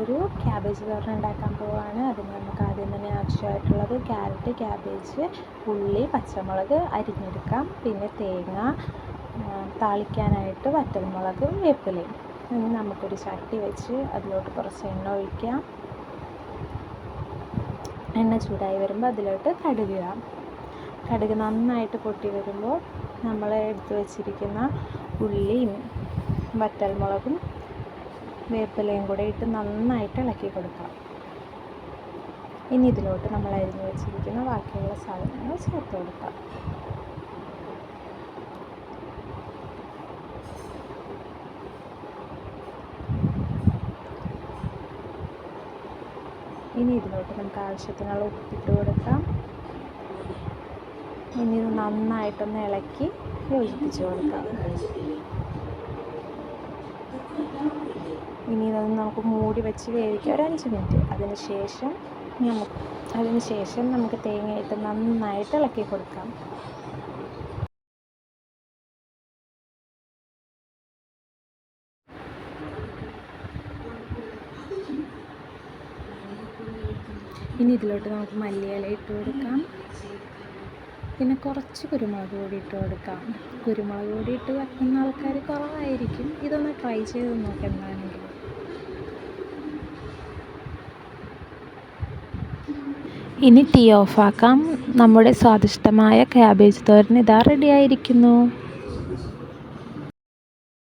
ഒരു ക്യാബേജ് തോരൻ ഉണ്ടാക്കാൻ പോവുകയാണ്. അതിന് നമുക്ക് ആദ്യം തന്നെ ആവശ്യമായിട്ടുള്ളത് ക്യാരറ്റ്, ക്യാബേജ്, ഉള്ളി, പച്ചമുളക് അരിഞ്ഞെടുക്കാം. പിന്നെ തേങ്ങ, താളിക്കാനായിട്ട് വറ്റൽമുളകും വേപ്പിലയും. ഇനി നമുക്കൊരു ചട്ടി വെച്ച് അതിലോട്ട് കുറച്ച് എണ്ണ ഒഴിക്കാം. എണ്ണ ചൂടായി വരുമ്പോൾ അതിലോട്ട് കടുക് ഇടാം. കടുക് നന്നായിട്ട് പൊട്ടി വരുമ്പോൾ നമ്മൾ എടുത്തു വച്ചിരിക്കുന്ന ഉള്ളിയും വറ്റൽമുളകും വേപ്പിലയും കൂടെ ഇട്ട് നന്നായിട്ട് ഇളക്കി കൊടുക്കാം. ഇനി ഇതിലോട്ട് നമ്മൾ അരിഞ്ഞു വെച്ചിരിക്കുന്ന ബാക്കിയുള്ള സാധനങ്ങൾ ചേർത്ത് കൊടുക്കാം. ഇനി ഇതിലോട്ട് നമുക്ക് ആവശ്യത്തിനുള്ള ഉപ്പിട്ട് കൊടുക്കാം. ഇനി ഇത് നന്നായിട്ടൊന്ന് ഇളക്കി യോജിപ്പിച്ച് കൊടുക്കാം. ഇനി ഇതൊന്ന് നമുക്ക് മൂടി വെച്ച് വേവിക്കാം ഒരു 5 മിനിറ്റ്. അതിനുശേഷം നമുക്ക് തേങ്ങയിട്ട് നന്നായിട്ട് ഇളക്കി കൊടുക്കാം. ഇനി ഇതിലോട്ട് നമുക്ക് മല്ലിയില ഇട്ട് കൊടുക്കാം. പിന്നെ കുറച്ച് കുരുമുളക് പൊടി ഇട്ട് കൊടുക്കാം. കുരുമുളക് പൊടി ഇട്ട് വെക്കുന്ന ആൾക്കാർ കുറവായിരിക്കും. ഇതൊന്ന് ട്രൈ ചെയ്ത് നോക്കാം എന്താണെങ്കിലും. ഇനി തീ ഓഫാക്കാം. നമ്മുടെ സ്വാദിഷ്ടമായ ക്യാബേജ് തോരൻ ഇതാ റെഡി ആയിരിക്കുന്നു.